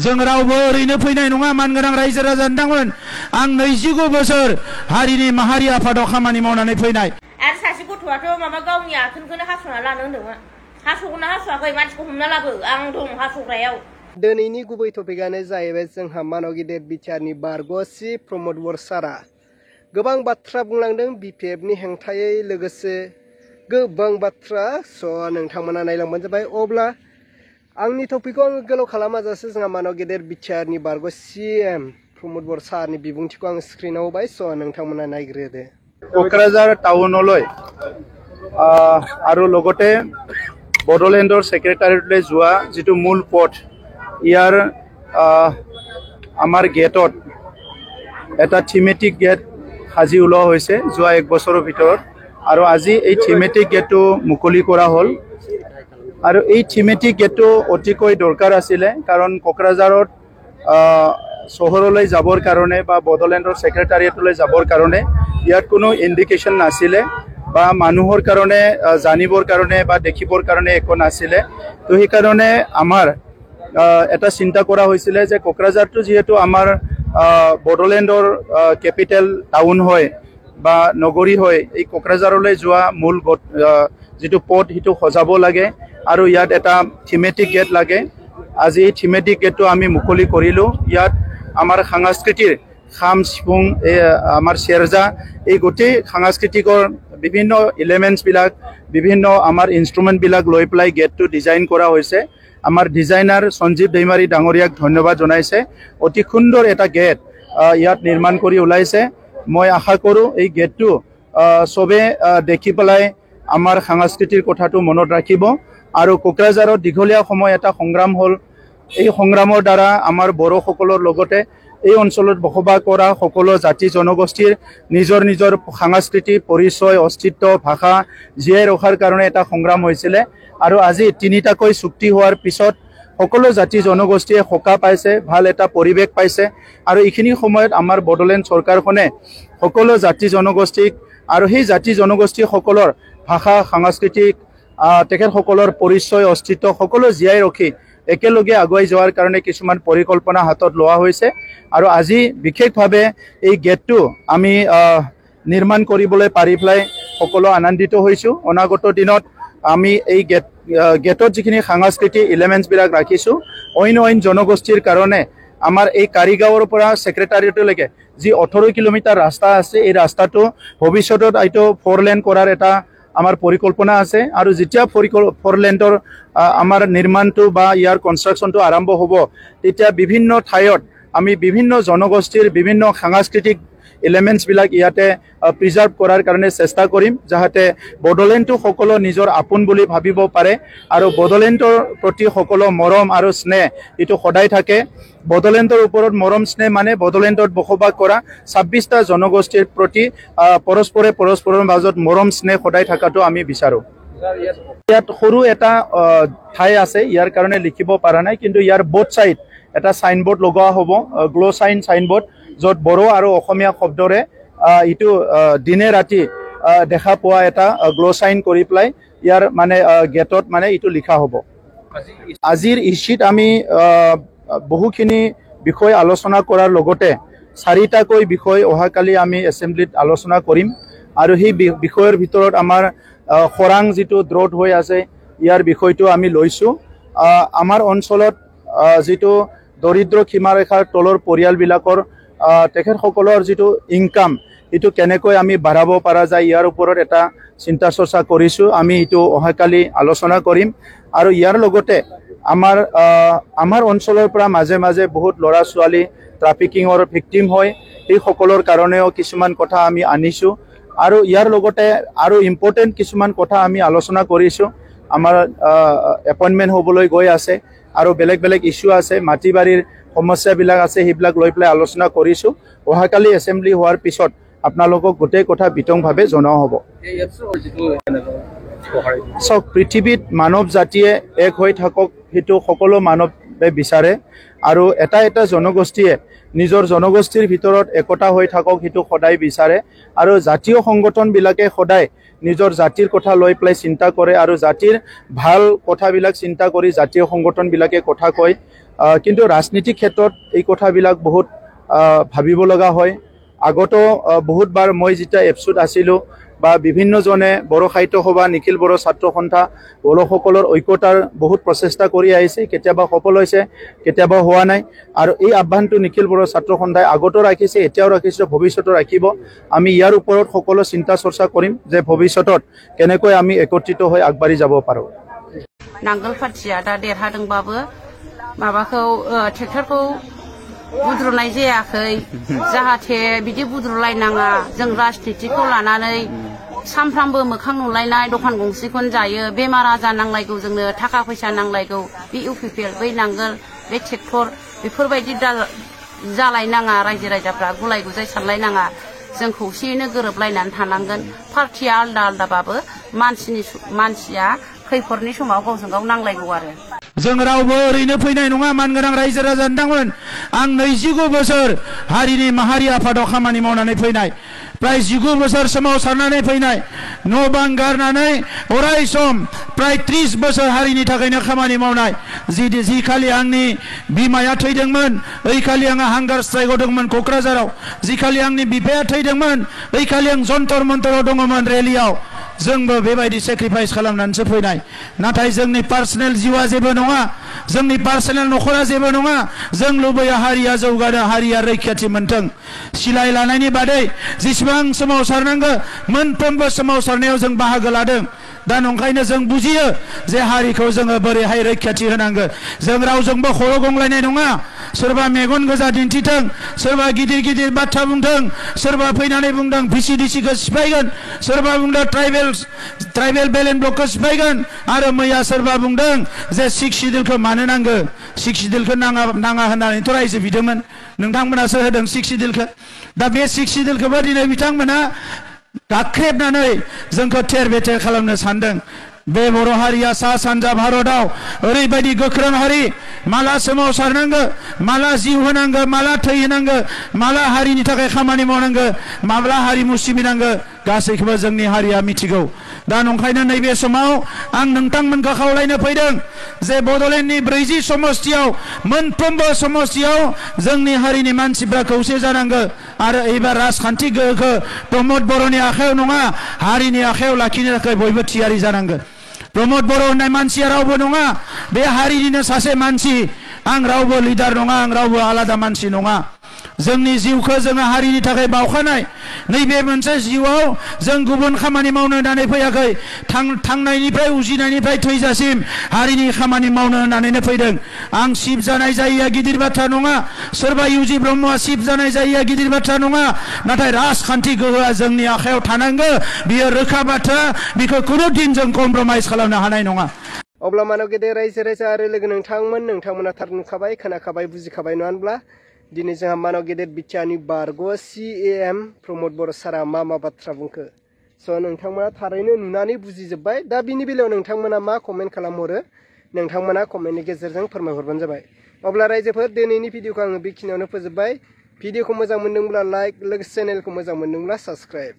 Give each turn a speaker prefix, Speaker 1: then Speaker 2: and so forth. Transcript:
Speaker 1: जों रावबो ओरैनो फैनाय नङा मानगोनां रायजो राजा नोंथांमोन आं 29 बोसोर हारिनि माहारि आफादाव खामानि मावनानै फैनाय
Speaker 2: आरो सासे गथ'आथ' माबा गावनि आथोनखौनो हास'ना लानो होनदोंमोन हास'गोना हास'आखै मानसिखौ हमना लाबो आं दं हास'ग्रायाव
Speaker 3: दिनैनि गुबै टपिकआनो जाहैबाय जोंहा मानव गेदेर बिटिआरनि बारग'सि प्रमद बर सारा गोबां बाथ्रा बुंलांदों बिपिएफनि हेंथायै लोगोसे गोबां बाथ्रा नोंथांमोना नायलांबानो जाबाय अब्ला आंनि टपिकखौ आं गोलाव खालामाजासे जोंहा मानव गेदेर बिटिआरनि बारग'सि प्रमद बर सारनि बिबुंथिखौ आं स्क्रिनाव होबाय नोंथांमोना नायग्रोदो
Speaker 4: क'क्राझार टाउनলৈ আৰু লগতে বড়োলেণ্ডৰ সেক্ৰেটাৰিয়েটলৈ যোৱা যেটো মূল পথ ইয়াৰ আমাৰ গেটত এটা থিমেটিক গেট সাজি ওলোৱা হৈছে যোৱা এক বছৰৰ ভিতৰত আৰু আজি এই থিমেটিক গেটটো মুকলি কৰা হ'ল আৰু এই থিমেটিক গেটটো অতিকৈ দৰকাৰ আছিল কাৰণ কোকৰাঝাৰত চহৰলৈ যাবৰ কাৰণে বা বড়োলেণ্ডৰ সেক্ৰেটাৰিয়েটলৈ যাবৰ কাৰণে ইয়াত কোনো ইন্ডিকেশন নাছিলে বা মানুহৰ কাৰণে জানিবৰ কাৰণে বা দেখিবৰ কাৰণে একো নাছিলে তো এই কাৰণে আমাৰ এটা চিন্তা কৰা হৈছিল যে কোকৰাঝাৰটো যেহেতু আমাৰ বড়োলেণ্ডৰ ক্যাপিটেল টাউন হয় বা নগৰী হয় এই কোকৰাঝাৰলৈ যোৱা মূল যেটো পথ হিটো সজাব লাগে আৰু ইয়াত এটা থিমেটিক গেট লাগে আজি এই থিমেটিক গেটটো আমি মুকলি কৰিলো ইয়াত আমাৰ সাংস্কৃতিৰ খাম সিফুং আমাৰ চেৰজা এই গোটেই সাংস্কৃতিকৰ বিভিন্ন এলিমেন্টস বিলাক বিভিন্ন আমাৰ ইনস্ট্ৰুমেন্ট বিলাক লৈ প্লাই গেটটো ডিজাইন কৰা হৈছে আমাৰ ডিজাইনাৰ সঞ্জীৱ দৈমাৰী ডাঙৰীয়াক ধন্যবাদ জনাইছে অতি সুন্দৰ এটা গেট ইয়াত নিৰ্মাণ কৰি ওলাইছে মই আশা কৰো এই গেটটো সবে দেখি পেলাই আমাৰ সাংস্কৃতিৰ কথাটো মনত ৰাখিব আৰু কোকৰাঝাৰত দীঘলীয়া সময় এটা সংগ্ৰাম হ'ল এই সংগ্ৰামৰ দ্বাৰা আমাৰ বড়ো সকলৰ লগতে এই অঞ্চলত বসবাস কৰা সকলো জাতি জনগোষ্ঠীৰ নিজৰ নিজৰ সাংস্কৃতিক পৰিচয় অস্তিত্ব ভাষা জীয়াই ৰখাৰ কাৰণে এটা সংগ্ৰাম হৈছিল আৰু আজি তিনিটাকৈ চুক্তি হোৱাৰ পিছত সকলো জাতি জনগোষ্ঠীয়ে সকা পাইছে ভাল এটা পৰিৱেশ পাইছে আৰু এইখিনি সময়ত আমাৰ বড়োলেণ্ড চৰকাৰখনে সকলো জাতি জনগোষ্ঠীক আৰু সেই জাতি জনগোষ্ঠী সকলৰ ভাষা সাংস্কৃতিক তেখেতসকলৰ পৰিচয় অস্তিত্ব সকলো জীয়াই ৰাখি একেলগে আগুৱাই যোৱাৰ কাৰণে কিছুমান পৰিকল্পনা হাতত লোৱা হৈছে আৰু আজি বিশেষভাৱে এই গেটটো আমি নিৰ্মাণ কৰিবলৈ পাৰি প্লাই সকলো আনন্দিত হৈছো অনাগত দিনত আমি এই গেটত যিখিনি সাংস্কৃতিক এলিমেন্টস বিলাক ৰাখিছো অইন জনগোষ্ঠীৰ কাৰণে আমাৰ এই কাৰিগাঁৱৰ পৰা সেক্ৰেটাৰিয়েটলৈকে যি 18 কিলোমিটাৰ ৰাস্তা আছে এই ৰাস্তাটো ভৱিষ্যতত আইটো 4 লেন কৰাৰ এটা আমাৰ পৰিকল্পনা আছে আৰু যেতিয়া 4 লেনৰ আমাৰ নিৰ্মাণটো বা ইয়াৰ কনষ্ট্ৰাকচনটো আৰম্ভ হ'ব তেতিয়া বিভিন্ন ঠাইত আমি বিভিন্ন জনগোষ্ঠীৰ বিভিন্ন সাংস্কৃতিক এলিমেন্টস বিলাক ইয়াতে প্ৰিজাৰ্ভ কৰাৰ কাৰণে চেষ্টা কৰিম যাতে বড়োলেণ্ডটো সকলো নিজৰ আপোন বুলি ভাবিব পাৰে আৰু বড়োলেণ্ডৰ প্ৰতি সকলো মৰম আৰু স্নেহ এটো সদায় থাকে বড়োলেণ্ডৰ ওপৰত মৰম স্নেহ মানে বড়োলেণ্ডত বসবাস কৰা 26টা জনগোষ্ঠীৰ প্ৰতি পৰস্পৰৰ মাজত মৰম স্নেহ সদায় থকাটো আমি বিচাৰো ইয়াত সৰু এটা ঠাই আছে ইয়াৰ কাৰণে লিখিব পৰা নাই কিন্তু ইয়াৰ বোথ সাইড এটা সাইনবোৰ্ড লগোৱা হ'ব গ্লো সাইনবোৰ্ড যত বড়ো আৰু অসমীয়া শব্দৰে ইটো দিনে ৰাতি দেখা পোৱা এটা গ্লো সাইন কৰি প্লাই ইয়াৰ মানে গেটত মানে ইটো লিখা হ'ব আজিৰ ইস্যুত আমি বহুখিনি বিষয় আলোচনা কৰাৰ লগতে 4টাকৈ বিষয় অহাকালি আমি এসেম্বলিত আলোচনা কৰিম আৰু সেই বিষয়ৰ ভিতৰত আমাৰ খৰাং যেটো দ্ৰোট হৈ আছে ইয়াৰ বিষয়টো আমি লৈছো আমাৰ অঞ্চলত যেটো দৰিদ্ৰ সীমাৰেখাৰ তলৰ পৰিয়ালবিলাকৰ তেখেতসকলৰ যেটো ইনকাম এটো কেনেকৈ আমি বাঢ়াব পৰা যায় ইয়াৰ ওপৰত এটা চিন্তা চৰ্চা কৰিছো আমি এটো অহাকালি আলোচনা কৰিম আৰু ইয়াৰ লগতে আমাৰ অঞ্চলৰ পৰা মাজে মাজে বহুত লৰা ছোৱালী ট্ৰাফিকিংৰ ভিকটিম হয় এই সকলৰ কাৰণেও কিছুমান কথা আমি আনিছো আৰু ইয়াৰ লগতে আৰু ইম্পৰ্টেন্ট কিছুমান কথা আমি আলোচনা কৰিছো আমাৰ এপইন্টমেন্ট হ'বলৈ গৈ আছে আৰু বেলেগ ইস্যু আছে মাটিবাৰীৰ সমস্যা বিলাক আছে হিবিলাক লৈ প্লাই আলোচনা কৰিছো অহাকালি এসেম্বলি হোৱাৰ পিছত আপোনালোকক গোটেই কথা বিতংভাৱে জনোৱা হ'ব সব পৃথিৱীত মানৱ জাতিয়ে এক হৈ থাকক হেতু সকলো মানৱে বিচাৰে আৰু এটা জনগোষ্ঠীয়ে নিজৰ জনগোষ্ঠীৰ ভিতৰত একতা হৈ থাকক হেতু সদায় বিচাৰে আৰু জাতীয় সংগঠন বিলাকে সদায় নিজৰ জাতিৰ কথা লৈ প্লাই চিন্তা কৰে আৰু জাতিৰ ভাল কথাবিলাক চিন্তা কৰি জাতীয় সংগঠন বিলাকে কথা কয় কিন্তু ৰাজনীতিক ক্ষেত্ৰত এই কথাবিলাক বহুত ভাবিব লগা হয়। আগতো বহুতবাৰ মই যেতিয়া এপছুত আছিলোঁ বা বিভিন্নজনে বড়ো সাহিত্য সভা, নিখিল বড়ো ছাত্ৰ সন্থা, বড়োসকলৰ ঐক্যতাৰ বহুত প্ৰচেষ্টা কৰি আহিছে। কেতিয়াবা সফল হৈছে, কেতিয়াবা হোৱা নাই। আৰু এই আহ্বানটো নিখিল বড়ো ছাত্ৰ সন্থাই আগতো ৰাখিছে, এতিয়াও ৰাখিছে, ভৱিষ্যতো ৰাখিব। আমি ইয়াৰ ওপৰত সকলো চিন্তা চৰ্চা কৰিম যে ভৱিষ্যতত কেনেকৈ আমি একত্ৰিত হৈ আগবাঢ়ি যাব পাৰোঁ।
Speaker 5: नांगोल पार्टिया दा देरहादोंबाबो माबाखौ ट्रेक्टरखौ बुद्रुनाय जायाखै। जाहाथे बिदि बुद्रुलायनाङा, जों राजनितिखौ लानानै सानफ्रामबो मोखां नुलायनाय दखान गंसेखौनो जायो। बेमार आजार नांलायगौ, जोंनो थाखा फैसा नांलायगौ। बे इउपिपिएल, बै नांगोल, बे ट्रेक्टर बेफोरबायदि जालायनाङा। रायजो राजाफ्रा गुलाय गुजाय सानलायनाङा। जों खौसेयैनो गोरोबलायनानै थानांगोन। पार्टिया आलदा आलदाबाबो मानसिया खैफोदनि समाव गावजों गाव नांलायगौ आरो।
Speaker 1: जों रावबो ओरैनो फैनाय नङा। मानगोनां रायजो राजा नोंथांमोन, आं 29 बोसोर हारिनि माहारि आफादाव खामानि मावनानै फैनाय, प्राय 19 बोसोर सोमावसारनानै फैनाय, न' बां गारनानै अराय सम प्राय 30 बोसोर हारिनि थाखायनो खामानि मावनाय। जि खालि आंनि बिमाया थैदोंमोन, ओइ खालि आंहा हांगार स्ट्राइक होदोंमोन क'क्राझाराव। जि खालि आंनि बिफाया थैदोंमोन, ओइ खालि आं जन्तर मन्तराव दङमोन रेलियाव। जोंबो बेबायदि सेक्रिफाइस खालामनानैसो फैनाय। नाथाय जोंनि पार्सनेल जिउआ जेबो नङा, जोंनि पार्सनेल न'खरा जेबो नङा। जों लुबैयो हारिया जौगानो, हारिया रैखाथि मोनथों। सिलाय लानायनि बादै जेसेबां सोमावसारनांगौ मोनफ्रोमबो सोमावसारनायाव जों बाहागो लादों। दा नंखायनो जों बुजियो जे हारिखौ जोङो बोरैहाय रैखाथि होनांगौ। जों रावजोंबो खर' गंलायनाय नङा। सोरबा मेगन गोजा दिन्थिथों, सोरबा गिदिर गिदिर बाथ्रा बुंथों, सोरबा फैनानै बुंदों VCDCखौ सिफायगोन, सोरबा बुंदों ट्राइबेल बेलेन्स ब्लकखौ सिफायगोन, आरो मैया सोरबा बुंदों जे 6 सिडिउलखौ मानो नांगौ, 6 सिडिउलखौ नाङा होननानैथ' रायजो बिदोंमोन। नोंथांमोनासो होदों 6 सिडिउलखौ। दा बे 6 सिडिउलखौबो दिनै बिथांमोना गाख्रेबनानै जोंखौ थेर बेथेर खालामनो सानदों। बे बर' हारिया सा सानजा भारताव ओरैबायदि गोख्रों हारि, माला सोमावसारनांगौ, माला जिउ होनांगौ, माला थै होनांगौ, माला हारिनि थाखाय खामानि मावनांगौ, माब्ला हारिमु सिबिनांगौ, गासैखौबो जोंनि हारिया मिथिगौ। दा नंखायनो नैबे समाव आं नोंथांमोनखौ खावलायनो फैदों जे बड'लेण्डनि 40 समस्तियाव मोनफ्रोमबो समस्तियाव जोंनि हारिनि मानसिफ्रा खौसे जानांगौ। आरो एबार राजखान्थि गोहोखौ प्रमद बर'नि आखायाव नङा, हारिनि आखायाव लाखिनो थाखाय बयबो थियारि जानांगौ। प्रमद बर' होननाय मानसिया रावबो नङा, बे हारिनिनो सासे मानसि। आं रावबो लिडार नङा, आं रावबो आलादा मानसि नङा। जोंनि जिउखौ जोङो हारिनि थाखाय बावखानाय। नैबे मोनसे जिउआव जों गुबुन खामानि मावनो होननानै फैयाखै। थांनायनिफ्राय उजिनायनिफ्राय थैजासिम हारिनि खामानि मावनो होननानैनो फैदों। आं सिफ जानाय जायैया गिदिर बाथ्रा नङा, सोरबा इउजि ब्रह्मआ सिफ जानाय जायैया गिदिर बाथ्रा नङा। नाथाय राजखान्थि गोहोआ जोंनि आखायाव थानांगौ, बियो रोखा बाथ्रा। बिखौ खुनु दिन जों कमप्रमाइज खालामनो हानाय नङा।
Speaker 3: अब्ला मानव गेदेर रायजो राजा आरो लोगो नोंथांमोना थार नुखाबाय, खोनाखाबाय, बुजिखाबाय नङा होनब्ला? दिनै जोंहा मानव गेदेर बिटिआरनि बारग' CAM प्रमद बर' सारा मा बाथ्रा बुंखो। स' नोंथांमोना थारैनो नुनानै बुजिजोब्बाय। दा बिनि बेलायाव नोंथांमोना मा कमेन्ट खालामहरो, नोंथांमोना कमेन्टनि गेजेरजों फोरमायहरबानो जाबाय। अब्ला रायजोफोर, दिनैनि भिडिअखौ आङो बेखिनियावनो फोजोबबाय। भिडिअखौ मोजां मोनदोंब्ला लाइक, लोगोसे चेनेलखौ मोजां मोनदोंब्ला साबस्क्राइब।